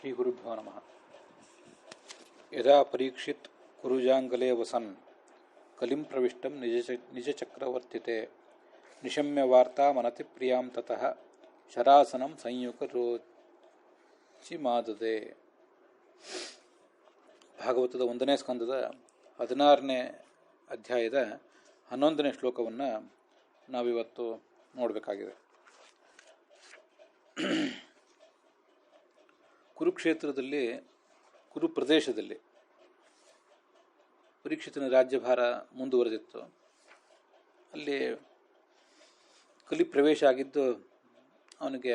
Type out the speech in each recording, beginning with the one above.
ಶ್ರೀ ಗುರುಭ್ಯೋ ನಮಃ. ಯದಾ ಪರೀಕ್ಷಿತ್ ಕುರುಜಾಂಗಲೇ ವಸನ್ ಕಲಿಂ ಪ್ರವಿಷ್ಟಂ ನಿಜಚಕ್ರವರ್ತಿತೆ ನಿಶಮ್ಯ ವಾರ್ತಾ ಮನತಿ ಪ್ರಿಯಾಂ ತತಃ ಶರಾಸನಂ ಸಂಯುಗ ರೋಚಿ ಮಾದದೆ. ಭಾಗವತದ 1ನೇ ಸ್ಕಂದದ 16ನೇ ಅಧ್ಯಾಯದ 11ನೇ ಶ್ಲೋಕವನ್ನು ನಾವಿವತ್ತು ನೋಡಬೇಕಾಗಿದೆ. ಕುರುಕ್ಷೇತ್ರದಲ್ಲಿ, ಕುರು ಪ್ರದೇಶದಲ್ಲಿ ಪರೀಕ್ಷಿತನ ರಾಜ್ಯಭಾರ ಮುಂದುವರೆದಿತ್ತು. ಅಲ್ಲಿ ಕಲಿ ಪ್ರವೇಶ ಆಗಿದ್ದು ಅವನಿಗೆ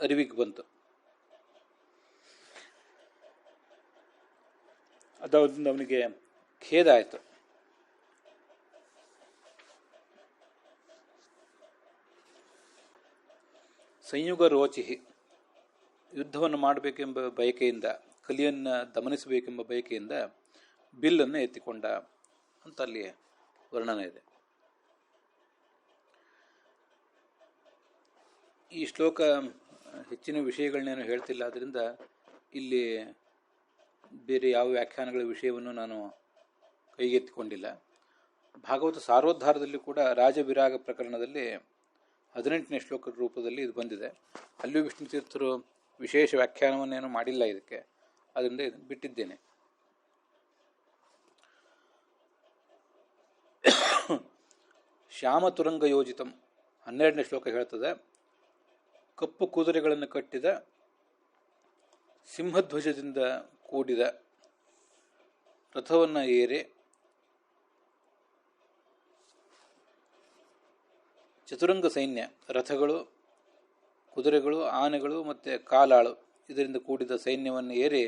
ಅರಿವಿಗೆ ಬಂತು. ಅದರಿಂದ ಅವನಿಗೆ ಖೇದ ಆಯಿತು. ಸಂಯುಗ ರೋಚಿಹಿ, ಯುದ್ಧವನ್ನು ಮಾಡಬೇಕೆಂಬ ಬಯಕೆಯಿಂದ, ಕಲಿಯನ್ನು ದಮನಿಸಬೇಕೆಂಬ ಬಯಕೆಯಿಂದ ಬಿಲ್ಲನ್ನು ಎತ್ತಿಕೊಂಡ ಅಂತ ಅಲ್ಲಿ ವರ್ಣನೆ ಇದೆ. ಈ ಶ್ಲೋಕ ಹೆಚ್ಚಿನ ವಿಷಯಗಳನ್ನೇನು ಹೇಳ್ತಿಲ್ಲ, ಆದ್ದರಿಂದ ಇಲ್ಲಿ ಬೇರೆ ಯಾವ ವ್ಯಾಖ್ಯಾನಗಳ ವಿಷಯವನ್ನು ನಾನು ಕೈಗೆತ್ತಿಕೊಂಡಿಲ್ಲ. ಭಾಗವತ ಸಾರೋದ್ಧಾರದಲ್ಲಿ ಕೂಡ ರಾಜವಿರಾಗ ಪ್ರಕರಣದಲ್ಲಿ 18ನೇ ಶ್ಲೋಕದ ರೂಪದಲ್ಲಿ ಇದು ಬಂದಿದೆ. ಅಲ್ಲಿಯೂ ವಿಷ್ಣು ತೀರ್ಥರು ವಿಶೇಷ ವ್ಯಾಖ್ಯಾನವನ್ನೇನು ಮಾಡಿಲ್ಲ ಇದಕ್ಕೆ, ಅದರಿಂದ ಇದನ್ನು ಬಿಟ್ಟಿದ್ದೇನೆ. ಶ್ಯಾಮ ತುರಂಗ ಯೋಜಿತಂ 12ನೇ ಶ್ಲೋಕ ಹೇಳ್ತದೆ, ಕಪ್ಪು ಕುದುರೆಗಳನ್ನು ಕಟ್ಟಿದ ಸಿಂಹಧ್ವಜದಿಂದ ಕೂಡಿದ ರಥವನ್ನು ಏರಿ ಚತುರಂಗ ಸೈನ್ಯ, ರಥಗಳು, ಕುದುರೆಗಳು, ಆನೆಗಳು ಮತ್ತು ಕಾಲಾಳು ಇದರಿಂದ ಕೂಡಿದ ಸೈನ್ಯವನ್ನು ಏರಿ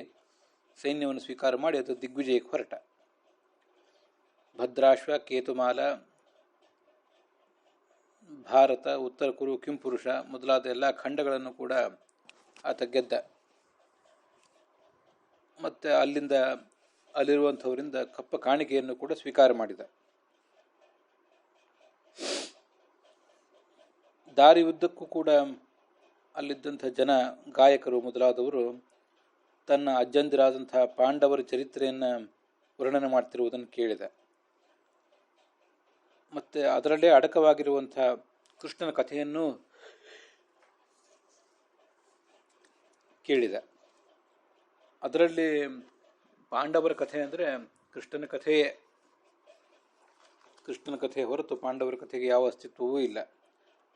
ಸೈನ್ಯವನ್ನು ಸ್ವೀಕಾರ ಮಾಡಿ ಅದು ದಿಗ್ವಿಜಯಕ್ಕೆ ಹೊರಟ. ಭದ್ರಾಶ್ವ, ಕೇತುಮಾಲ, ಭಾರತ, ಉತ್ತರ ಕುರು, ಕಿಂಪುರುಷ ಮೊದಲಾದ ಎಲ್ಲ ಖಂಡಗಳನ್ನು ಕೂಡ ಆತ ಗೆದ್ದ. ಮತ್ತು ಅಲ್ಲಿರುವಂಥವರಿಂದ ಕಪ್ಪ ಕಾಣಿಕೆಯನ್ನು ಕೂಡ ಸ್ವೀಕಾರ ಮಾಡಿದ. ದಾರಿ ಉದ್ದಕ್ಕೂ ಕೂಡ ಅಲ್ಲಿದ್ದಂಥ ಜನ, ಗಾಯಕರು ಮೊದಲಾದವರು ತನ್ನ ಅಜ್ಜಂದಿರಾದಂತಹ ಪಾಂಡವರ ಚರಿತ್ರೆಯನ್ನು ವರ್ಣನೆ ಮಾಡ್ತಿರುವುದನ್ನು ಕೇಳಿದ. ಮತ್ತು ಅದರಲ್ಲೇ ಅಡಕವಾಗಿರುವಂಥ ಕೃಷ್ಣನ ಕಥೆಯನ್ನು ಕೇಳಿದ. ಅದರಲ್ಲಿ ಪಾಂಡವರ ಕಥೆ ಅಂದರೆ ಕೃಷ್ಣನ ಕಥೆಯೇ, ಕೃಷ್ಣನ ಕಥೆ ಹೊರತು ಪಾಂಡವರ ಕಥೆಗೆ ಯಾವ ಅಸ್ತಿತ್ವವೂ ಇಲ್ಲ.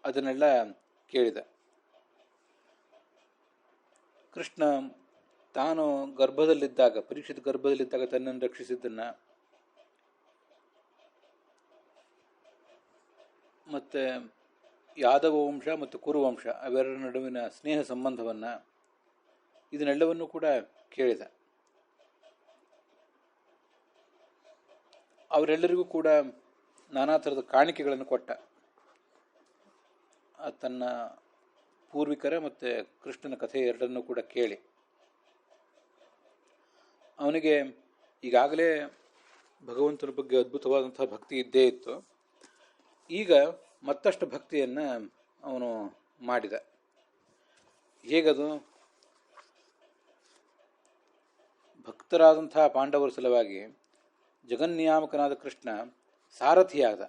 ಅದನ್ನೆಲ್ಲ ಕೇಳಿದ. ಕೃಷ್ಣ ತಾನು ಗರ್ಭದಲ್ಲಿದ್ದಾಗ, ಪರೀಕ್ಷಿತ ಗರ್ಭದಲ್ಲಿದ್ದಾಗ ತನ್ನನ್ನು ರಕ್ಷಿಸಿದ್ದನ್ನು, ಮತ್ತು ಯಾದವ ವಂಶ ಮತ್ತು ಕುರುವಂಶ ಅವೆರಡರ ನಡುವಿನ ಸ್ನೇಹ ಸಂಬಂಧವನ್ನು, ಇದನ್ನೆಲ್ಲವನ್ನೂ ಕೂಡ ಕೇಳಿದ. ಅವರೆಲ್ಲರಿಗೂ ಕೂಡ ನಾನಾ ಥರದ ಕಾಣಿಕೆಗಳನ್ನು ಕೊಟ್ಟ. ತನ್ನ ಪೂರ್ವಿಕರ ಮತ್ತು ಕೃಷ್ಣನ ಕಥೆ ಎರಡನ್ನೂ ಕೂಡ ಕೇಳಿ ಅವನಿಗೆ ಈಗಾಗಲೇ ಭಗವಂತನ ಬಗ್ಗೆ ಅದ್ಭುತವಾದಂತಹ ಭಕ್ತಿ ಇದ್ದೇ ಇತ್ತು. ಈಗ ಮತ್ತಷ್ಟು ಭಕ್ತಿಯನ್ನು ಅವನು ಮಾಡಿದ. ಹೇಗದು? ಭಕ್ತರಾದಂತಹ ಪಾಂಡವರ ಸಲುವಾಗಿ ಜಗನ್ನಿಯಾಮಕನಾದ ಕೃಷ್ಣ ಸಾರಥಿಯಾದ.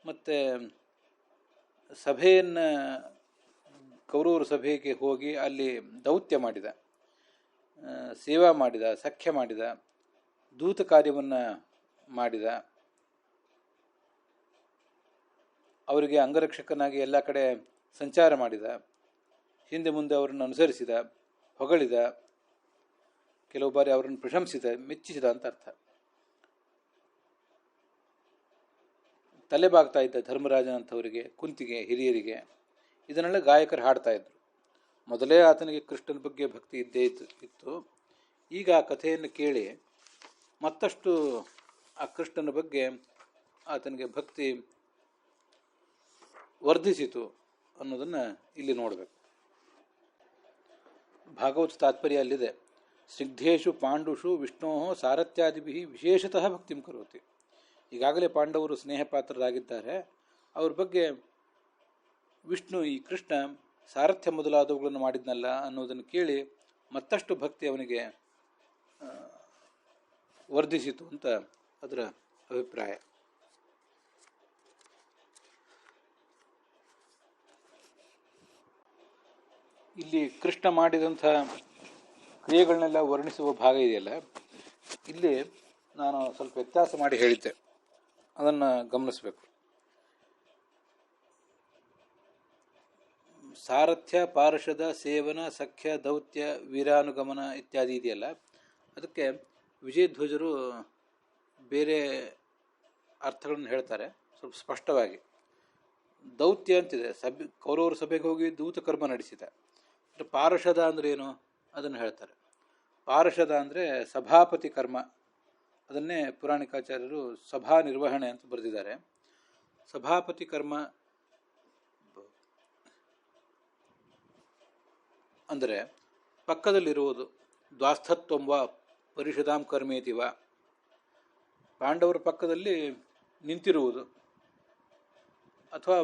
ಮತ್ತು ಸಭೆಯನ್ನು, ಕೌರವರ ಸಭೆಗೆ ಹೋಗಿ ಅಲ್ಲಿ ದೌತ್ಯ ಮಾಡಿದ, ಸೇವಾ ಮಾಡಿದ, ಸಖ್ಯ ಮಾಡಿದ, ದೂತ ಕಾರ್ಯವನ್ನು ಮಾಡಿದ. ಅವರಿಗೆ ಅಂಗರಕ್ಷಕನಾಗಿ ಎಲ್ಲ ಕಡೆ ಸಂಚಾರ ಮಾಡಿದ, ಹಿಂದೆ ಮುಂದೆ ಅವರನ್ನು ಅನುಸರಿಸಿದ, ಹೊಗಳಿದ, ಕೆಲವು ಬಾರಿ ಅವರನ್ನು ಪ್ರಶಂಸಿದ, ಮೆಚ್ಚಿಸಿದ ಅಂತ ಅರ್ಥ. ತಲೆಬಾಗ್ತಾ ಇದ್ದ ಧರ್ಮರಾಜನಂಥವರಿಗೆ, ಕುಂತಿಗೆ, ಹಿರಿಯರಿಗೆ. ಇದನ್ನೆಲ್ಲ ಗಾಯಕರು ಹಾಡ್ತಾ ಇದ್ರು. ಮೊದಲೇ ಆತನಿಗೆ ಕೃಷ್ಣನ ಬಗ್ಗೆ ಭಕ್ತಿ ಇದ್ದೇ ಇತ್ತು. ಈಗ ಆ ಕಥೆಯನ್ನು ಕೇಳಿ ಮತ್ತಷ್ಟು ಆ ಕೃಷ್ಣನ ಬಗ್ಗೆ ಆತನಿಗೆ ಭಕ್ತಿ ವರ್ಧಿಸಿತು ಅನ್ನೋದನ್ನು ಇಲ್ಲಿ ನೋಡಬೇಕು. ಭಾಗವತ ತಾತ್ಪರ್ಯ ಅಲ್ಲಿದೆ. ಸ್ನಿಗ್ಧೇಶು ಪಾಂಡುಷು ವಿಷ್ಣೋ ಸಾರಥ್ಯಾದಿಭಿ ವಿಶೇಷತಃ ಭಕ್ತಿಂ ಕರೋತಿ. ಈಗಾಗಲೇ ಪಾಂಡವರು ಸ್ನೇಹಪಾತ್ರರಾಗಿದ್ದಾರೆ. ಅವ್ರ ಬಗ್ಗೆ ವಿಷ್ಣು, ಈ ಕೃಷ್ಣ ಸಾರಥ್ಯ ಮೊದಲಾದವುಗಳನ್ನು ಮಾಡಿದ್ನಲ್ಲ ಅನ್ನೋದನ್ನು ಕೇಳಿ ಮತ್ತಷ್ಟು ಭಕ್ತಿ ಅವನಿಗೆ ವರ್ಧಿಸಿತು ಅಂತ ಅದರ ಅಭಿಪ್ರಾಯ. ಇಲ್ಲಿ ಕೃಷ್ಣ ಮಾಡಿದಂಥ ಕ್ರಿಯೆಗಳನ್ನೆಲ್ಲ ವರ್ಣಿಸುವ ಭಾಗ ಇದೆಯಲ್ಲ, ಇಲ್ಲಿ ನಾನು ಸ್ವಲ್ಪ ವ್ಯತ್ಯಾಸ ಮಾಡಿ ಹೇಳಿದ್ದೆ, ಅದನ್ನು ಗಮನಿಸಬೇಕು. ಸಾರಥ್ಯ, ಪಾರ್ಷದ, ಸೇವನ, ಸಖ್ಯ, ದೌತ್ಯ, ವೀರಾನುಗಮನ ಇತ್ಯಾದಿ ಇದೆಯಲ್ಲ, ಅದಕ್ಕೆ ವಿಜಯಧ್ವಜರು ಬೇರೆ ಅರ್ಥಗಳನ್ನು ಹೇಳ್ತಾರೆ ಸ್ವಲ್ಪ ಸ್ಪಷ್ಟವಾಗಿ. ದೌತ್ಯ ಅಂತಿದೆ, ಕೌರವರ ಸಭೆಗೆ ಹೋಗಿ ದೂತ ಕರ್ಮ ನಡೆಸಿದ. ಪಾರ್ಷದ ಅಂದ್ರೆ ಏನು ಅದನ್ನು ಹೇಳ್ತಾರೆ. ಪಾರ್ಷದ ಅಂದರೆ ಸಭಾಪತಿ ಕರ್ಮ, ಅದನ್ನೇ ಪುರಾಣಿಕಾಚಾರ್ಯರು ಸಭಾ ನಿರ್ವಹಣೆ ಅಂತ ಬರೆದಿದ್ದಾರೆ. ಸಭಾಪತಿ ಕರ್ಮ ಅಂದರೆ ಪಕ್ಕದಲ್ಲಿರುವುದು. ದ್ವಾಸ್ಥತ್ವಂವ ಪರಿಷದಾಂ ಕರ್ಮೇತಿವ, ಪಾಂಡವರ ಪಕ್ಕದಲ್ಲಿ ನಿಂತಿರುವುದು ಅಥವಾ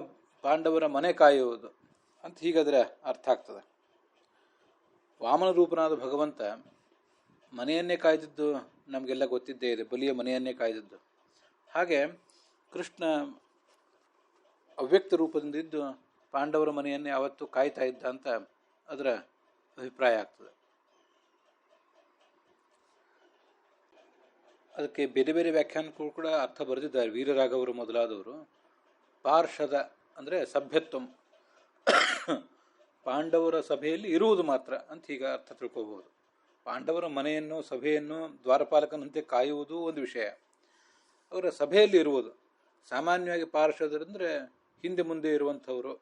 ಪಾಂಡವರ ಮನೆ ಕಾಯುವುದು ಅಂತ ಹೀಗಾದರೆ ಅರ್ಥ ಆಗ್ತದೆ. ವಾಮನ ರೂಪನಾದ ಭಗವಂತ ಮನೆಯನ್ನೇ ಕಾಯ್ದಿದ್ದು ನಮಗೆಲ್ಲ ಗೊತ್ತಿದ್ದೇ ಇದೆ, ಬಲಿಯ ಮನೆಯನ್ನೇ ಕಾಯ್ದಿದ್ದು. ಹಾಗೆ ಕೃಷ್ಣ ಅವ್ಯಕ್ತ ರೂಪದಿಂದಿದ್ದು ಪಾಂಡವರ ಮನೆಯನ್ನೇ ಯಾವತ್ತೂ ಕಾಯ್ತಾ ಇದ್ದ ಅಂತ ಅದರ ಅಭಿಪ್ರಾಯ ಆಗ್ತದೆ. ಅದಕ್ಕೆ ಬೇರೆ ಬೇರೆ ವ್ಯಾಖ್ಯಾನಗಳು ಕೂಡ ಅರ್ಥ ಬರೆದಿದ್ದಾರೆ ವೀರರಾಘವರು ಮೊದಲಾದವರು. ಪಾರ್ಷದ ಅಂದರೆ ಸಭ್ಯತ್ವ, ಪಾಂಡವರ ಸಭೆಯಲ್ಲಿ ಇರುವುದು ಮಾತ್ರ ಅಂತ ಈಗ ಅರ್ಥ ತಿಳ್ಕೋಬಹುದು. ಪಾಂಡವರ ಮನೆಯನ್ನು, ಸಭೆಯನ್ನು ದ್ವಾರಪಾಲಕನಂತೆ ಕಾಯುವುದು ಒಂದು ವಿಷಯ, ಅವರ ಸಭೆಯಲ್ಲಿ ಇರುವುದು. ಸಾಮಾನ್ಯವಾಗಿ ಪಾರ್ಷದರಂದರೆ ಹಿಂದೆ ಮುಂದೆ ಇರುವಂಥವರು,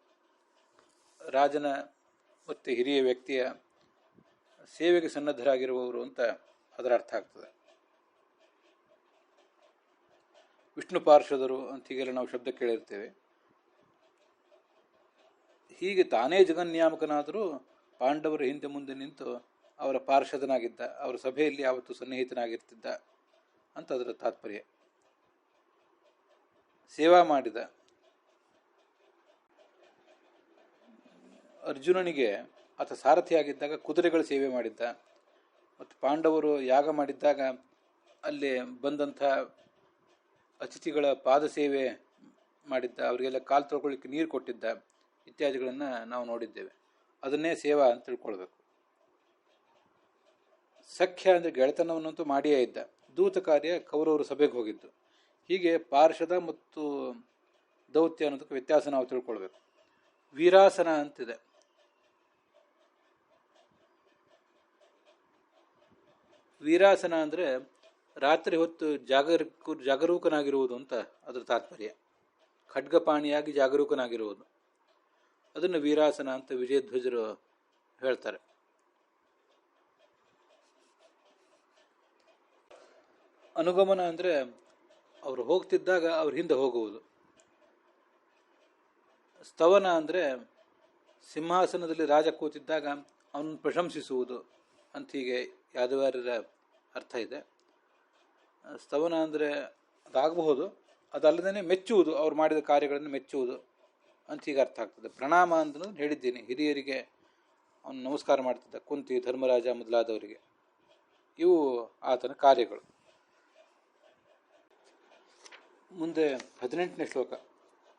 ರಾಜನ ಮತ್ತು ಹಿರಿಯ ವ್ಯಕ್ತಿಯ ಸೇವೆಗೆ ಸನ್ನದ್ಧರಾಗಿರುವವರು ಅಂತ ಅದರ ಅರ್ಥ ಆಗ್ತದೆ. ವಿಷ್ಣು ಪಾರ್ಷದರು ಅಂತ ಹೀಗೆಲ್ಲ ನಾವು ಶಬ್ದ ಕೇಳಿರ್ತೇವೆ. ಹೀಗೆ ತಾನೇ ಜಗನ್ಯಾಮಕನಾದರೂ ಪಾಂಡವರ ಹಿಂದೆ ಮುಂದೆ ನಿಂತು ಅವರ ಪಾರ್ಷದನಾಗಿದ್ದ, ಅವರ ಸಭೆಯಲ್ಲಿ ಯಾವತ್ತೂ ಸನ್ನಿಹಿತನಾಗಿರ್ತಿದ್ದ ಅಂತ ಅದರ ತಾತ್ಪರ್ಯ. ಸೇವಾ ಮಾಡಿದ. ಅರ್ಜುನನಿಗೆ ಆತ ಸಾರಥಿಯಾಗಿದ್ದಾಗ ಕುದುರೆಗಳ ಸೇವೆ ಮಾಡಿದ್ದ. ಮತ್ತು ಪಾಂಡವರು ಯಾಗ ಮಾಡಿದ್ದಾಗ ಅಲ್ಲಿ ಬಂದಂಥ ಅತಿಥಿಗಳ ಪಾದ ಸೇವೆ ಮಾಡಿದ್ದ, ಅವರಿಗೆಲ್ಲ ಕಾಲು ತೊಳ್ಕೊಳ್ಳಿಕ್ಕೆ ನೀರು ಕೊಟ್ಟಿದ್ದ ಇತ್ಯಾದಿಗಳನ್ನು ನಾವು ನೋಡಿದ್ದೇವೆ. ಅದನ್ನೇ ಸೇವಾ ಅಂತ ತಿಳ್ಕೊಳ್ಬೇಕು. ಸಖ್ಯ ಅಂದರೆ ಗೆಳೆತನವನ್ನಂತೂ ಮಾಡಿಯೇ ಇದ್ದ. ದೂತ ಕಾರ್ಯ ಕೌರವರು ಸಭೆಗೆ ಹೋಗಿದ್ದು. ಹೀಗೆ ಪಾರ್ಷದ ಮತ್ತು ದೌತ್ಯ ಅನ್ನೋದಕ್ಕೆ ವ್ಯತ್ಯಾಸ ನಾವು ತಿಳ್ಕೊಳ್ಬೇಕು. ವೀರಾಸನ ಅಂತಿದೆ. ವೀರಾಸನ ಅಂದರೆ ರಾತ್ರಿ ಹೊತ್ತು ಜಾಗರೂಕನಾಗಿರುವುದು ಅಂತ ಅದರ ತಾತ್ಪರ್ಯ. ಖಡ್ಗಪಾಣಿಯಾಗಿ ಜಾಗರೂಕನಾಗಿರುವುದು, ಅದನ್ನು ವೀರಾಸನ ಅಂತ ವಿಜಯಧ್ವಜರು ಹೇಳ್ತಾರೆ. ಅನುಗಮನ ಅಂದರೆ ಅವರು ಹೋಗ್ತಿದ್ದಾಗ ಅವ್ರ ಹಿಂದೆ ಹೋಗುವುದು. ಸ್ತವನ ಅಂದರೆ ಸಿಂಹಾಸನದಲ್ಲಿ ರಾಜ ಕೂತಿದ್ದಾಗ ಅವನನ್ನು ಪ್ರಶಂಸಿಸುವುದು ಅಂತ ಹೀಗೆ ಯಾದವಾರ್ಯರ ಅರ್ಥ ಇದೆ. ಸ್ತವನ ಅಂದರೆ ಅದಾಗಬಹುದು, ಅದಲ್ಲದೇ ಮೆಚ್ಚುವುದು, ಅವ್ರು ಮಾಡಿದ ಕಾರ್ಯಗಳನ್ನು ಮೆಚ್ಚುವುದು ಅಂತ ಹೀಗೆ ಅರ್ಥ ಆಗ್ತದೆ. ಪ್ರಣಾಮ ಅಂತ ಹೇಳಿದ್ದೀನಿ, ಹಿರಿಯರಿಗೆ ಅವನು ನಮಸ್ಕಾರ ಮಾಡ್ತಿದ್ದ, ಕುಂತಿ, ಧರ್ಮರಾಜ ಮೊದಲಾದವರಿಗೆ. ಇವು ಆತನ ಕಾರ್ಯಗಳು. ಮುಂದೆ 18ನೇ ಶ್ಲೋಕ.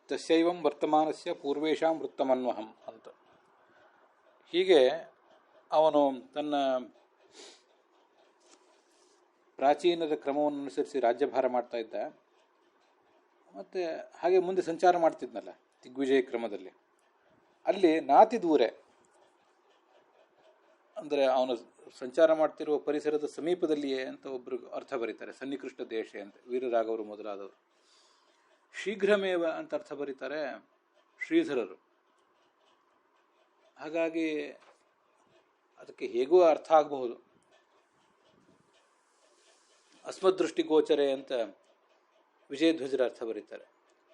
ತಸ್ಯೈವಂ ವರ್ತಮಾನಸ್ಯ ಪೂರ್ವೇಶಾಂ ವೃತ್ತಮನ್ವಹಂ ಅಂತ. ಹೀಗೆ ಅವನು ತನ್ನ ಪ್ರಾಚೀನದ ಕ್ರಮವನ್ನು ಅನುಸರಿಸಿ ರಾಜ್ಯಭಾರ ಮಾಡ್ತಾ ಇದ್ದ. ಮತ್ತು ಹಾಗೆ ಮುಂದೆ ಸಂಚಾರ ಮಾಡ್ತಿದ್ನಲ್ಲ ದಿಗ್ವಿಜಯ ಕ್ರಮದಲ್ಲಿ. ಅಲ್ಲಿ ನಾತಿ ದೂರೆ ಅಂದರೆ ಅವನು ಸಂಚಾರ ಮಾಡ್ತಿರುವ ಪರಿಸರದ ಸಮೀಪದಲ್ಲಿಯೇ ಅಂತ ಒಬ್ಬರು ಅರ್ಥ ಬರೀತಾರೆ. ಸನ್ನಿಕೃಷ್ಟ ದೇಶ ಅಂತ ವೀರರಾಘವರು ಮೊದಲಾದವರು. ಶೀಘ್ರಮೇವ ಅಂತ ಅರ್ಥ ಬರೀತಾರೆ ಶ್ರೀಧರರು. ಹಾಗಾಗಿ ಅದಕ್ಕೆ ಹೇಗೂ ಅರ್ಥ ಆಗಬಹುದು. ಅಸ್ಮದೃಷ್ಟಿ ಗೋಚರೆ ಅಂತ ವಿಜಯಧ್ವಜರ ಅರ್ಥ ಬರೀತಾರೆ.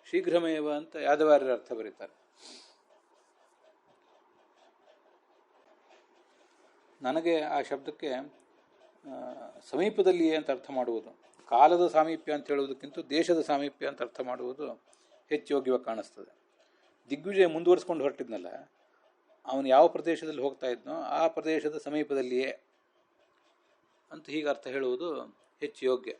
ಶೀಘ್ರಮೇವ ಅಂತ ಯಾದವಾರ್ಯರ ಅರ್ಥ ಬರೀತಾರೆ. ನನಗೆ ಆ ಶಬ್ದಕ್ಕೆ ಸಮೀಪದಲ್ಲಿಯೇ ಅಂತ ಅರ್ಥ ಮಾಡುವುದು, ಕಾಲದ ಸಾಮೀಪ್ಯ ಅಂತ ಹೇಳುವುದಕ್ಕಿಂತ ದೇಶದ ಸಾಮೀಪ್ಯ ಅಂತ ಅರ್ಥ ಮಾಡುವುದು ಹೆಚ್ಚು ಯೋಗ್ಯವಾಗಿ ಕಾಣಿಸ್ತದೆ. ದಿಗ್ವಿಜಯ ಮುಂದುವರಿಸ್ಕೊಂಡು ಹೊರಟಿದ್ನಲ್ಲ, ಅವನು ಯಾವ ಪ್ರದೇಶದಲ್ಲಿ ಹೋಗ್ತಾ ಇದ್ನೋ ಆ ಪ್ರದೇಶದ ಸಮೀಪದಲ್ಲಿಯೇ ಅಂತ ಹೀಗೆ ಅರ್ಥ ಹೇಳುವುದು ಹೆಚ್ಚು ಯೋಗ್ಯ.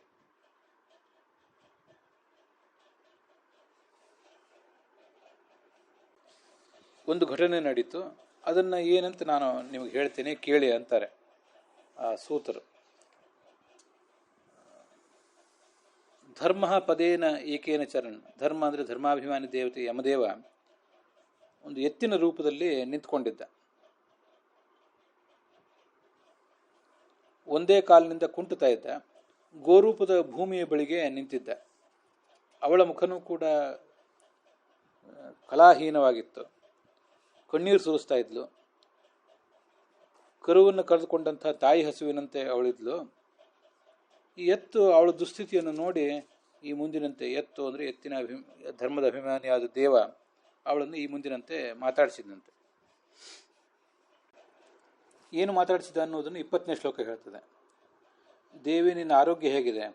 ಒಂದು ಘಟನೆ ನಡೀತು, ಅದನ್ನು ಏನಂತ ನಾನು ನಿಮಗೆ ಹೇಳ್ತೇನೆ, ಕೇಳಿ ಅಂತಾರೆ ಆ ಸೂತರು. ಧರ್ಮ ಪದೇನ ಏಕೇನ ಚರಣ್. ಧರ್ಮ ಅಂದರೆ ಧರ್ಮಾಭಿಮಾನಿ ದೇವತೆ ಯಮದೇವ ಒಂದು ಎತ್ತಿನ ರೂಪದಲ್ಲಿ ನಿಂತ್ಕೊಂಡಿದ್ದ. ಒಂದೇ ಕಾಲಿನಿಂದ ಕುಂಟುತ್ತಾ ಇದ್ದ. ಗೋರೂಪದ ಭೂಮಿಯ ಬಳಿಗೆ ನಿಂತಿದ್ದ. ಅವಳ ಮುಖನೂ ಕೂಡ ಕಲಾಹೀನವಾಗಿತ್ತು. ಕಣ್ಣೀರು ಸುರಿಸ್ತಾ ಇದ್ಲು. ಕರುವನ್ನು ಕರೆದುಕೊಂಡಂಥ ತಾಯಿ ಹಸುವಿನಂತೆ ಅವಳಿದ್ಲು. ಈ ಎತ್ತು ಅವಳ ದುಸ್ಥಿತಿಯನ್ನು ನೋಡಿ ಈ ಮುಂದಿನಂತೆ, ಎತ್ತು ಅಂದರೆ ಎತ್ತಿನ ಧರ್ಮದ ಅಭಿಮಾನಿಯಾದ ದೇವ ಅವಳನ್ನು ಈ ಮುಂದಿನಂತೆ ಮಾತಾಡಿಸಿದಂತೆ. ಏನು ಮಾತಾಡಿಸಿದ ಅನ್ನೋದನ್ನು 20ನೇ ಶ್ಲೋಕ ಹೇಳ್ತದೆ. ದೇವಿ, ನಿನ್ನ ಆರೋಗ್ಯ ಹೇಗಿದೆ?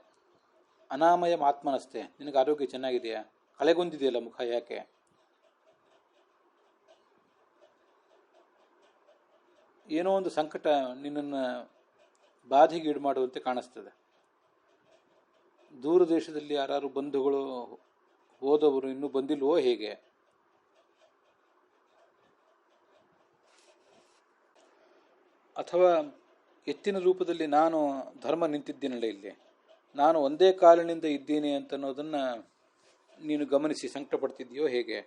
ಅನಾಮಯ ಆತ್ಮನಸ್ತೆ. ನಿನಗೆ ಆರೋಗ್ಯ ಚೆನ್ನಾಗಿದೆಯಾ? ಕಳೆಗೊಂದಿದೆಯಲ್ಲ ಮುಖ, ಯಾಕೆ? ಏನೋ ಒಂದು ಸಂಕಟ ನಿನ್ನನ್ನು ಬಾಧೆಗೆ ಈಡು ಮಾಡುವಂತೆ ಕಾಣಿಸ್ತದೆ. ದೂರ ದೇಶದಲ್ಲಿ ಯಾರು ಬಂಧುಗಳು ಹೋದವರು ಇನ್ನೂ ಬಂದಿಲ್ವೋ ಹೇಗೆ? ಅಥವಾ ಎತ್ತಿನ ರೂಪದಲ್ಲಿ ನಾನು ಧರ್ಮ ನಿಂತಿದ್ದೀನಲ್ಲ ಇಲ್ಲಿ, ನಾನು ಒಂದೇ ಕಾಲಿನಿಂದ ಇದ್ದೀನಿ ಅಂತನ್ನೋದನ್ನು ನೀನು ಗಮನಿಸಿ ಸಂಕಟ ಪಡ್ತಿದ್ದೀಯೋ ಹೇಗೆ?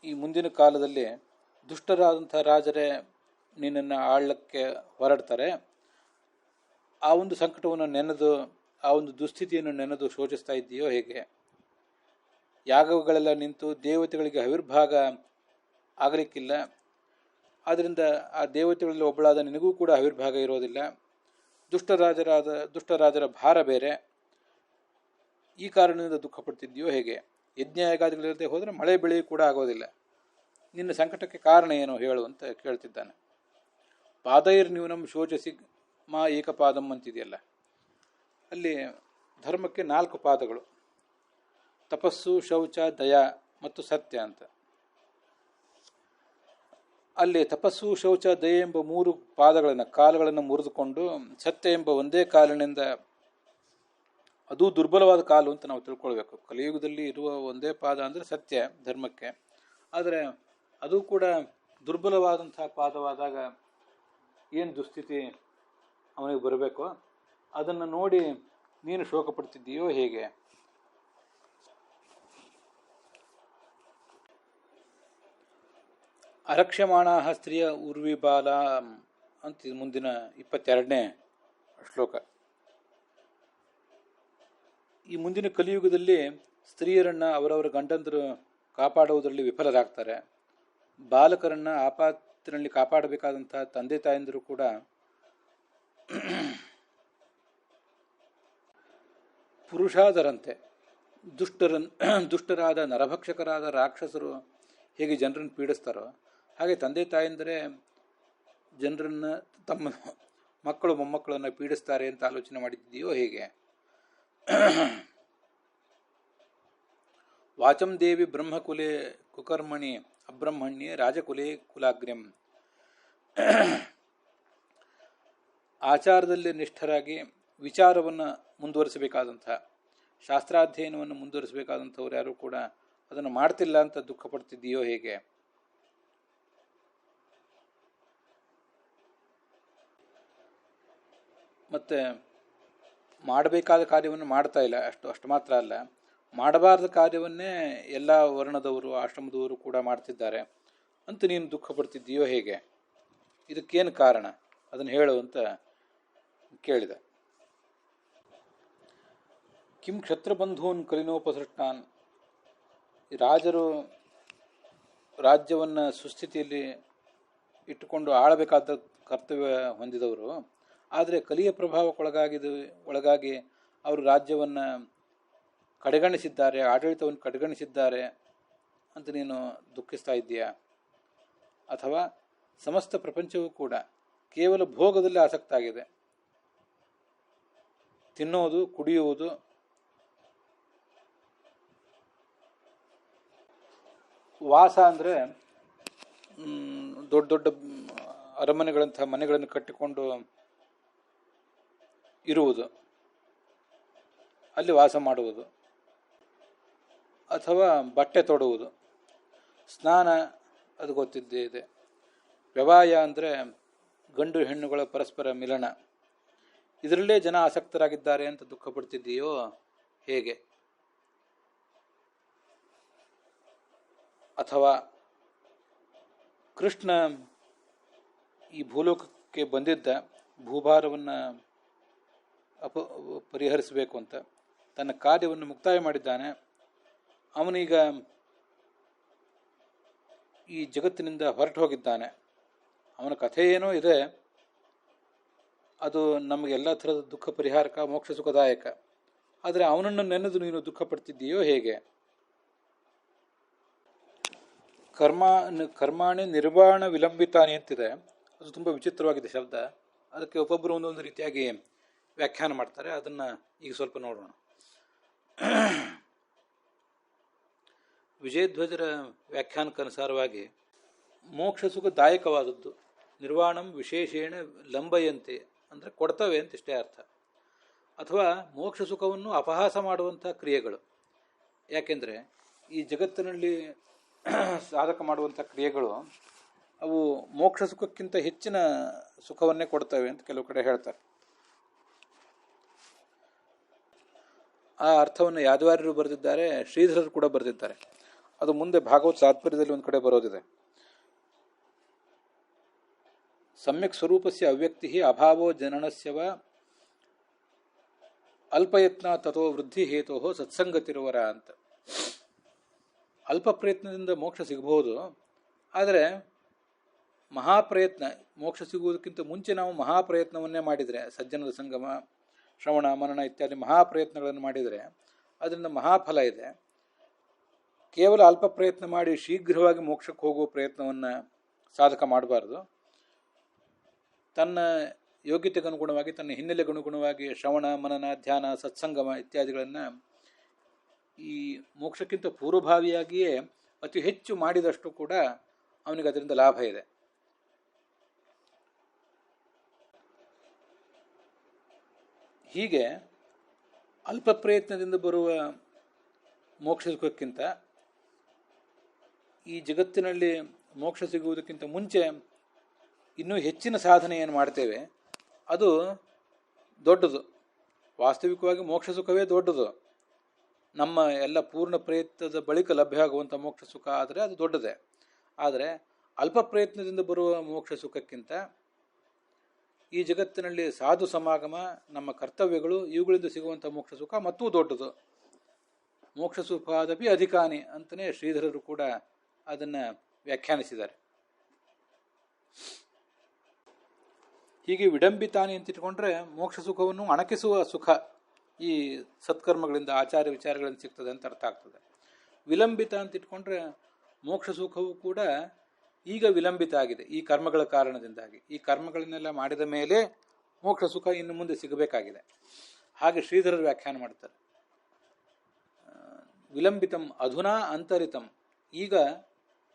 ಈ ಮುಂದಿನ ಕಾಲದಲ್ಲಿ ದುಷ್ಟರಾದಂಥ ರಾಜರೇ ನಿನ್ನನ್ನು ಆಳಕ್ಕೆ ಹೊರಡ್ತಾರೆ. ಆ ಒಂದು ಸಂಕಟವನ್ನು ನೆನೆದು, ಆ ಒಂದು ದುಸ್ಥಿತಿಯನ್ನು ನೆನೆದು ಶೋಚಿಸ್ತಾ ಇದ್ದೀಯೋ ಹೇಗೆ? ಯಾಗಗಳೆಲ್ಲ ನಿಂತು ದೇವತೆಗಳಿಗೆ ಆವಿರ್ಭಾಗ ಆಗಲಿಕ್ಕಿಲ್ಲ. ಆದ್ದರಿಂದ ಆ ದೇವತೆಗಳಲ್ಲಿ ಒಬ್ಬಳಾದ ನಿನಗೂ ಕೂಡ ಆವಿರ್ಭಾಗ ಇರೋದಿಲ್ಲ. ದುಷ್ಟರಾಜರ ಭಾರ ಬೇರೆ. ಈ ಕಾರಣದಿಂದ ದುಃಖ ಪಡ್ತಿದ್ದೀಯೋ ಹೇಗೆ? ಯಜ್ಞ ಯಾಗಾದಿಗಳಿಲ್ಲದೆ ಹೋದರೆ ಮಳೆ ಬೆಳೆ ಕೂಡ ಆಗೋದಿಲ್ಲ. ನಿನ್ನ ಸಂಕಟಕ್ಕೆ ಕಾರಣ ಏನು ಹೇಳು ಅಂತ ಕೇಳ್ತಿದ್ದಾನೆ. ಪಾದೈರ್ ನ್ಯೂನಂ ಶೋಚಸಿ ಮಾ ಏಕಪಾದಂ ಅಂತಿದೆಯಲ್ಲ, ಅಲ್ಲಿ ಧರ್ಮಕ್ಕೆ 4 ಪಾದಗಳು: ತಪಸ್ಸು, ಶೌಚ, ದಯಾ ಮತ್ತು ಸತ್ಯ ಅಂತ. ಅಲ್ಲಿ ತಪಸ್ಸು, ಶೌಚ, ದಯೆ ಎಂಬ 3 ಕಾಲುಗಳನ್ನು ಮುರಿದುಕೊಂಡು ಸತ್ಯ ಎಂಬ ಒಂದೇ ಕಾಲಿನಿಂದ, ಅದು ದುರ್ಬಲವಾದ ಕಾಲು ಅಂತ ನಾವು ತಿಳ್ಕೊಳ್ಬೇಕು. ಕಲಿಯುಗದಲ್ಲಿ ಇರುವ ಒಂದೇ ಪಾದ ಅಂದರೆ ಸತ್ಯ ಧರ್ಮಕ್ಕೆ. ಆದರೆ ಅದು ಕೂಡ ದುರ್ಬಲವಾದಂತಹ ಪಾದವಾದಾಗ ಏನು ದುಸ್ಥಿತಿ ಅವನಿಗೆ ಬರಬೇಕೋ ಅದನ್ನು ನೋಡಿ ನೀನು ಶೋಕ ಪಡ್ತಿದ್ದೀಯೋ ಹೇಗೆ? ಅರಕ್ಷ್ಯಮಾಣ ಸ್ತ್ರೀಯ ಉರ್ವಿಬಾಲ ಅಂತ ಮುಂದಿನ 22ನೇ ಶ್ಲೋಕ. ಈ ಮುಂದಿನ ಕಲಿಯುಗದಲ್ಲಿ ಸ್ತ್ರೀಯರನ್ನು ಅವರವರ ಗಂಡಂದರು ಕಾಪಾಡುವುದರಲ್ಲಿ ವಿಫಲರಾಗ್ತಾರೆ. ಬಾಲಕರನ್ನು ಆಪತ್ತಿನಲ್ಲಿ ಕಾಪಾಡಬೇಕಾದಂಥ ತಂದೆ ತಾಯಂದಿರು ಕೂಡ ಪುರುಷಾದರಂತೆ ದುಷ್ಟರಾದ ನರಭಕ್ಷಕರಾದ ರಾಕ್ಷಸರು ಹೇಗೆ ಜನರನ್ನು ಪೀಡಿಸ್ತಾರೋ ಹಾಗೆ ತಂದೆ ತಾಯಂದಿರೇ ಜನರನ್ನು, ತಮ್ಮ ಮಕ್ಕಳು ಮೊಮ್ಮಕ್ಕಳನ್ನು ಪೀಡಿಸ್ತಾರೆ ಅಂತ ಆಲೋಚನೆ ಮಾಡಿದ್ದೀಯೋ ಹೇಗೆ? ವಾಚಂ ದೇವಿ ಬ್ರಹ್ಮಕುಲೆ ಕುಕರ್ಮಣಿ ಅಬ್ರಹ್ಮಣ್ಯೆ ರಾಜಕುಲೆ ಕುಲಾಗ್ರ್ಯಂ. ಆಚಾರದಲ್ಲಿ ನಿಷ್ಠರಾಗಿ ವಿಚಾರವನ್ನು ಮುಂದುವರಿಸಬೇಕಾದಂಥ, ಶಾಸ್ತ್ರಾಧ್ಯಯನವನ್ನು ಮುಂದುವರಿಸಬೇಕಾದಂಥವ್ರು ಯಾರು ಕೂಡ ಅದನ್ನು ಮಾಡ್ತಿಲ್ಲ ಅಂತ ದುಃಖ ಪಡ್ತಿದ್ದೀಯೋ ಹೇಗೆ? ಮತ್ತು ಮಾಡಬೇಕಾದ ಕಾರ್ಯವನ್ನು ಮಾಡ್ತಾ ಇಲ್ಲ, ಅಷ್ಟು ಮಾತ್ರ ಅಲ್ಲ, ಮಾಡಬಾರ್ದ ಕಾರ್ಯವನ್ನೇ ಎಲ್ಲ ವರ್ಣದವರು ಆಶ್ರಮದವರು ಕೂಡ ಮಾಡ್ತಿದ್ದಾರೆ ಅಂತ ನೀನು ದುಃಖ ಪಡ್ತಿದ್ದೀಯೋ ಹೇಗೆ? ಇದಕ್ಕೇನು ಕಾರಣ ಅದನ್ನು ಹೇಳು ಅಂತ ಕೇಳಿದ. ಕಿಂ ಕ್ಷತ್ರಬಂಧೂನ್ ಕಲಿನೋಪಸೃಷ್ಟಾನ್. ರಾಜರು ರಾಜ್ಯವನ್ನು ಸುಸ್ಥಿತಿಯಲ್ಲಿ ಇಟ್ಟುಕೊಂಡು ಆಳಬೇಕಾದ ಕರ್ತವ್ಯ ಹೊಂದಿದವರು, ಆದರೆ ಕಲಿಯ ಪ್ರಭಾವಕ್ಕೊಳಗಾಗಿ ಅವರು ರಾಜ್ಯವನ್ನು ಕಡೆಗಣಿಸಿದ್ದಾರೆ, ಆಡಳಿತವನ್ನು ಕಡೆಗಣಿಸಿದ್ದಾರೆ ಅಂತ ನೀನು ದುಃಖಿಸ್ತಾ ಇದ್ದೀಯಾ? ಅಥವಾ ಸಮಸ್ತ ಪ್ರಪಂಚವೂ ಕೂಡ ಕೇವಲ ಭೋಗದಲ್ಲಿ ಆಸಕ್ತ ಆಗಿದೆ. ತಿನ್ನೋದು, ಕುಡಿಯುವುದು, ವಾಸ ಅಂದರೆ ದೊಡ್ಡ ದೊಡ್ಡ ಅರಮನೆಗಳಂತಹ ಮನೆಗಳನ್ನು ಕಟ್ಟಿಕೊಂಡು ಇರುವುದು, ಅಲ್ಲಿ ವಾಸ ಮಾಡುವುದು, ಅಥವಾ ಬಟ್ಟೆ ತೊಡುವುದು. ಸ್ನಾನ ಅದು ಗೊತ್ತಿದ್ದೇ ಇದೆ. ವ್ಯವಾಯ ಅಂದರೆ ಗಂಡು ಹೆಣ್ಣುಗಳ ಪರಸ್ಪರ ಮಿಲನ. ಇದರಲ್ಲೇ ಜನ ಆಸಕ್ತರಾಗಿದ್ದಾರೆ ಅಂತ ದುಃಖ ಪಡ್ತಿದ್ದೀಯೋ ಹೇಗೆ? ಅಥವಾ ಕೃಷ್ಣ ಈ ಭೂಲೋಕಕ್ಕೆ ಬಂದಿದ್ದ ಭೂಭಾರವನ್ನು ಪರಿಹರಿಸಬೇಕು ಅಂತ ತನ್ನ ಕಾರ್ಯವನ್ನು ಮುಕ್ತಾಯ ಮಾಡಿದ್ದಾನೆ. ಅವನೀಗ ಈ ಜಗತ್ತಿನಿಂದ ಹೊರಟು ಹೋಗಿದ್ದಾನೆ. ಅವನ ಕಥೆ ಏನೋ ಇದೆ, ಅದು ನಮಗೆ ಎಲ್ಲ ಥರದ ದುಃಖ ಪರಿಹಾರಕ, ಮೋಕ್ಷ ಸುಖದಾಯಕ. ಆದರೆ ಅವನನ್ನು ನೆನೆದು ನೀನು ದುಃಖ ಪಡ್ತಿದ್ದೀಯೋ ಹೇಗೆ? ಕರ್ಮಾಣಿ ನಿರ್ವಾಣ ವಿಲಂಬಿತಾನಿ ಅಂತಿದೆ. ಅದು ತುಂಬ ವಿಚಿತ್ರವಾಗಿದೆ ಶಬ್ದ. ಅದಕ್ಕೆ ಒಬ್ಬೊಬ್ಬರು ಒಂದೊಂದು ರೀತಿಯಾಗಿ ವ್ಯಾಖ್ಯಾನ ಮಾಡ್ತಾರೆ. ಅದನ್ನು ಈಗ ಸ್ವಲ್ಪ ನೋಡೋಣ. ವಿಜಯಧ್ವಜರ ವ್ಯಾಖ್ಯಾನಕ್ಕನುಸಾರವಾಗಿ ಮೋಕ್ಷ ಸುಖದಾಯಕವಾದದ್ದು. ನಿರ್ವಾಣಂ ವಿಶೇಷೇಣ ಲಂಬಯಂತೆ ಅಂದರೆ ಕೊಡ್ತವೆ ಅಂತ ಇಷ್ಟೇ ಅರ್ಥ. ಅಥವಾ ಮೋಕ್ಷ ಸುಖವನ್ನು ಅಪಹಾಸ ಮಾಡುವಂಥ ಕ್ರಿಯೆಗಳು. ಯಾಕೆಂದರೆ ಈ ಜಗತ್ತಿನಲ್ಲಿ ಸಾಧಕ ಮಾಡುವಂಥ ಕ್ರಿಯೆಗಳು ಅವು ಮೋಕ್ಷ ಸುಖಕ್ಕಿಂತ ಹೆಚ್ಚಿನ ಸುಖವನ್ನೇ ಕೊಡ್ತವೆ ಅಂತ ಕೆಲವು ಕಡೆ ಹೇಳ್ತಾರೆ. ಆ ಅರ್ಥವನ್ನು ಯಾದವಾರ್ಯರು ಬರೆದಿದ್ದಾರೆ, ಶ್ರೀಧರರು ಕೂಡ ಬರೆದಿದ್ದಾರೆ. ಅದು ಮುಂದೆ ಭಾಗವತ ತಾತ್ಪರ್ಯದಲ್ಲಿ ಒಂದು ಕಡೆ ಬರೋದಿದೆ. ಸಮ್ಯಕ್ ಸ್ವರೂಪಸ್ಯ ಅವ್ಯಕ್ತಿ ಅಭಾವೋ ಜನನಸ್ಯವ ಅಲ್ಪಯತ್ನ ತಥೋ ವೃದ್ಧಿ ಹೇತೋ ಸತ್ಸಂಗತಿರುವರ ಅಂತ. ಅಲ್ಪ ಪ್ರಯತ್ನದಿಂದ ಮೋಕ್ಷ ಸಿಗಬಹುದು, ಆದರೆ ಮಹಾಪ್ರಯತ್ನ, ಮೋಕ್ಷ ಸಿಗುವುದಕ್ಕಿಂತ ಮುಂಚೆ ನಾವು ಮಹಾಪ್ರಯತ್ನವನ್ನೇ ಮಾಡಿದರೆ, ಸಜ್ಜನದ ಸಂಗಮ, ಶ್ರವಣ ಮನನ ಇತ್ಯಾದಿ ಮಹಾಪ್ರಯತ್ನಗಳನ್ನು ಮಾಡಿದರೆ ಅದರಿಂದ ಮಹಾಫಲ ಇದೆ. ಕೇವಲ ಅಲ್ಪ ಪ್ರಯತ್ನ ಮಾಡಿ ಶೀಘ್ರವಾಗಿ ಮೋಕ್ಷಕ್ಕೆ ಹೋಗುವ ಪ್ರಯತ್ನವನ್ನು ಸಾಧಕ ಮಾಡಬಾರ್ದು. ತನ್ನ ಯೋಗ್ಯತೆಗೆ ಅನುಗುಣವಾಗಿ, ತನ್ನ ಹಿನ್ನೆಲೆಗೆ ಅನುಗುಣವಾಗಿ ಶ್ರವಣ ಮನನ ಧ್ಯಾನ ಸತ್ಸಂಗಮ ಇತ್ಯಾದಿಗಳನ್ನು ಈ ಮೋಕ್ಷಕ್ಕಿಂತ ಪೂರ್ವಭಾವಿಯಾಗಿಯೇ ಅತಿ ಹೆಚ್ಚು ಮಾಡಿದಷ್ಟು ಕೂಡ ಅವನಿಗೆ ಅದರಿಂದ ಲಾಭ ಇದೆ. ಹೀಗೆ ಅಲ್ಪ ಪ್ರಯತ್ನದಿಂದ ಬರುವ ಮೋಕ್ಷ ಸುಖಕ್ಕಿಂತ ಈ ಜಗತ್ತಿನಲ್ಲಿ ಮೋಕ್ಷ ಸಿಗುವುದಕ್ಕಿಂತ ಮುಂಚೆ ಇನ್ನೂ ಹೆಚ್ಚಿನ ಸಾಧನೆ ಏನು ಮಾಡ್ತೇವೆ ಅದು ದೊಡ್ಡದು. ವಾಸ್ತವಿಕವಾಗಿ ಮೋಕ್ಷ ಸುಖವೇ ದೊಡ್ಡದು. ನಮ್ಮ ಎಲ್ಲ ಪೂರ್ಣ ಪ್ರಯತ್ನದ ಬಳಿಕ ಲಭ್ಯ ಆಗುವಂಥ ಮೋಕ್ಷ ಸುಖ ಆದರೆ ಅದು ದೊಡ್ಡದೇ. ಆದರೆ ಅಲ್ಪ ಪ್ರಯತ್ನದಿಂದ ಬರುವ ಮೋಕ್ಷ ಸುಖಕ್ಕಿಂತ ಈ ಜಗತ್ತಿನಲ್ಲಿ ಸಾಧು ಸಮಾಗಮ, ನಮ್ಮ ಕರ್ತವ್ಯಗಳು, ಇವುಗಳಿಂದ ಸಿಗುವಂಥ ಮೋಕ್ಷ ಸುಖ ಮತ್ತೂ ದೊಡ್ಡದು. ಮೋಕ್ಷ ಸುಖಾದಪಿ ಅಧಿಕಾನಿ ಅಂತಲೇ ಶ್ರೀಧರರು ಕೂಡ ಅದನ್ನು ವ್ಯಾಖ್ಯಾನಿಸಿದ್ದಾರೆ. ಹೀಗೆ ವಿಡಂಬಿತಾನಿ ಅಂತಿಟ್ಕೊಂಡ್ರೆ ಮೋಕ್ಷ ಸುಖವನ್ನು ಅಣಕಿಸುವ ಸುಖ ಈ ಸತ್ಕರ್ಮಗಳಿಂದ, ಆಚಾರ ವಿಚಾರಗಳಿಂದ ಸಿಗ್ತದೆ ಅಂತ ಅರ್ಥ ಆಗ್ತದೆ. ವಿಲಂಬಿತ ಅಂತ ಇಟ್ಕೊಂಡ್ರೆ ಮೋಕ್ಷ ಸುಖವು ಕೂಡ ಈಗ ವಿಲಂಬಿತ ಆಗಿದೆ ಈ ಕರ್ಮಗಳ ಕಾರಣದಿಂದಾಗಿ. ಈ ಕರ್ಮಗಳನ್ನೆಲ್ಲ ಮಾಡಿದ ಮೇಲೆ ಮೋಕ್ಷ ಸುಖ ಇನ್ನು ಮುಂದೆ ಸಿಗಬೇಕಾಗಿದೆ. ಹಾಗೆ ಶ್ರೀಧರರು ವ್ಯಾಖ್ಯಾನ ಮಾಡ್ತಾರೆ. ವಿಲಂಬಿತಂ ಅಧುನಾ ಅಂತರಿತಂ, ಈಗ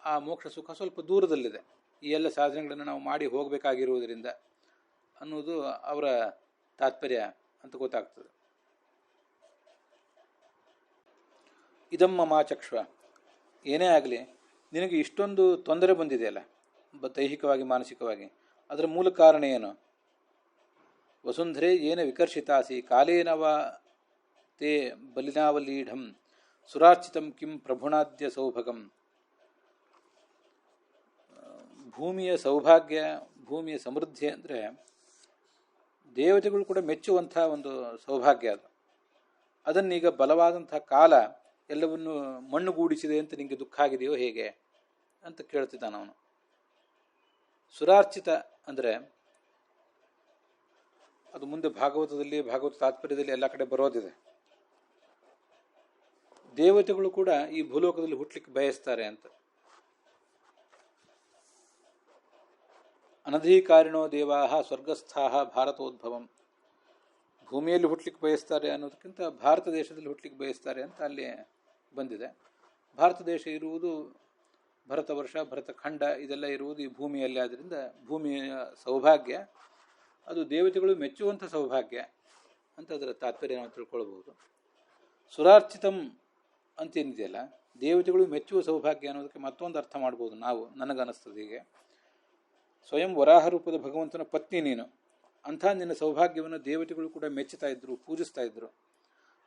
ಆ ಮೋಕ್ಷ ಸುಖ ಸ್ವಲ್ಪ ದೂರದಲ್ಲಿದೆ, ಈ ಎಲ್ಲ ಸಾಧನೆಗಳನ್ನು ನಾವು ಮಾಡಿ ಹೋಗಬೇಕಾಗಿರುವುದರಿಂದ ಅನ್ನೋದು ಅವರ ತಾತ್ಪರ್ಯ ಅಂತ ಗೊತ್ತಾಗ್ತದೆ. ಇದಮ್ಮ ಮಾಚಕ್ಷ್ವ, ಏನೇ ಆಗಲಿ ನಿನಗೆ ಇಷ್ಟೊಂದು ತೊಂದರೆ ಬಂದಿದೆಯಲ್ಲ ದೈಹಿಕವಾಗಿ ಮಾನಸಿಕವಾಗಿ, ಅದರ ಮೂಲ ಕಾರಣ ಏನು? ವಸುಂಧರೆ ಏನ ವಿಕರ್ಷಿತಾಸಿ ಕಾಲೇನವ ತೇ ಬಲಿನಾವಲೀಢಂ ಸುರಾರ್ಚಿತಂ ಕಿಂ ಪ್ರಭುಣಾದ್ಯ ಸೌಭಗಂ. ಭೂಮಿಯ ಸೌಭಾಗ್ಯ, ಭೂಮಿಯ ಸಮೃದ್ಧಿ ಅಂದರೆ ದೇವತೆಗಳು ಕೂಡ ಮೆಚ್ಚುವಂಥ ಒಂದು ಸೌಭಾಗ್ಯ ಅದು. ಅದನ್ನೀಗ ಬಲವಾದಂಥ ಕಾಲ ಎಲ್ಲವನ್ನು ಮಣ್ಣುಗೂಡಿಸಿದೆ ಅಂತ ನಿಮಗೆ ದುಃಖ ಆಗಿದೆಯೋ ಹೇಗೆ ಅಂತ ಕೇಳ್ತಿದ್ದಾನ ಅವನು. ಸುರಾರ್ಚಿತ ಅಂದರೆ ಅದು ಮುಂದೆ ಭಾಗವತದಲ್ಲಿ, ಭಾಗವತ ತಾತ್ಪರ್ಯದಲ್ಲಿ ಎಲ್ಲ ಕಡೆ ಬರೋದಿದೆ. ದೇವತೆಗಳು ಕೂಡ ಈ ಭೂಲೋಕದಲ್ಲಿ ಹುಟ್ಟಲಿಕ್ಕೆ ಬಯಸ್ತಾರೆ ಅಂತ. ಅನಧಿಕಾರಿಣೋ ದೇವಾಹ ಸ್ವರ್ಗಸ್ಥಾಹ ಭಾರತೋದ್ಭವಂ, ಭೂಮಿಯಲ್ಲಿ ಹುಟ್ಟಲಿಕ್ಕೆ ಬಯಸ್ತಾರೆ ಅನ್ನೋದಕ್ಕಿಂತ ಭಾರತ ದೇಶದಲ್ಲಿ ಹುಟ್ಟಲಿಕ್ಕೆ ಬಯಸ್ತಾರೆ ಅಂತ ಅಲ್ಲಿ ಬಂದಿದೆ. ಭಾರತ ದೇಶ ಇರುವುದು ಭರತ ವರ್ಷ ಭರತಖಂಡ ಇದೆಲ್ಲ ಇರುವುದು ಈ ಭೂಮಿಯಲ್ಲಿ. ಆದ್ದರಿಂದ ಭೂಮಿಯ ಸೌಭಾಗ್ಯ ಅದು ದೇವತೆಗಳು ಮೆಚ್ಚುವಂಥ ಸೌಭಾಗ್ಯ ಅಂತ ಅದರ ತಾತ್ಪರ್ಯ ನಾವು ತಿಳ್ಕೊಳ್ಬೋದು. ಸುರಾರ್ಚಿತಂ ಅಂತೇನಿದೆಯಲ್ಲ, ದೇವತೆಗಳು ಮೆಚ್ಚುವ ಸೌಭಾಗ್ಯ ಅನ್ನೋದಕ್ಕೆ ಮತ್ತೊಂದು ಅರ್ಥ ಮಾಡ್ಬೋದು ನಾವು, ನನಗನ್ನಿಸ್ತದೆ ಹೀಗೆ. ಸ್ವಯಂ ವರಾಹ ರೂಪದ ಭಗವಂತನ ಪತ್ನಿ ನೀನು, ಅಂಥ ನಿನ್ನ ಸೌಭಾಗ್ಯವನ್ನು ದೇವತೆಗಳು ಕೂಡ ಮೆಚ್ಚುತ್ತಾ ಇದ್ರು, ಪೂಜಿಸ್ತಾ ಇದ್ರು.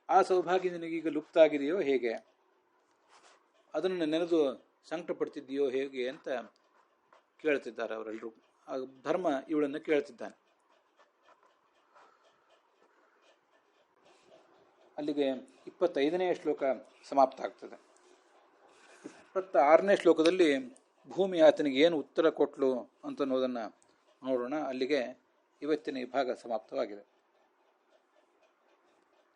ಆ ಸೌಭಾಗ್ಯ ನಿನಗೀಗ ಲುಪ್ತ ಆಗಿದೆಯೋ ಹೇಗೆ, ಅದನ್ನು ನೆನೆದು ಸಂಕಟ ಪಡ್ತಿದ್ದೀಯೋ ಹೇಗೆ ಅಂತ ಕೇಳ್ತಿದ್ದಾರೆ ಅವರೆಲ್ಲರೂ. ಆ ಧರ್ಮ ಇವಳನ್ನು ಕೇಳ್ತಿದ್ದಾನೆ. ಅಲ್ಲಿಗೆ 25ನೇ ಶ್ಲೋಕ ಸಮಾಪ್ತ ಆಗ್ತದೆ. 26ನೇ ಶ್ಲೋಕದಲ್ಲಿ ಭೂಮಿ ಆತನಿಗೆ ಏನು ಉತ್ತರ ಕೊಟ್ಲು ಅಂತ ಅನ್ನೋದನ್ನು ನೋಡೋಣ. ಅಲ್ಲಿಗೆ ಇವತ್ತಿನ ಈ ಭಾಗ ಸಮಾಪ್ತವಾಗಿದೆ.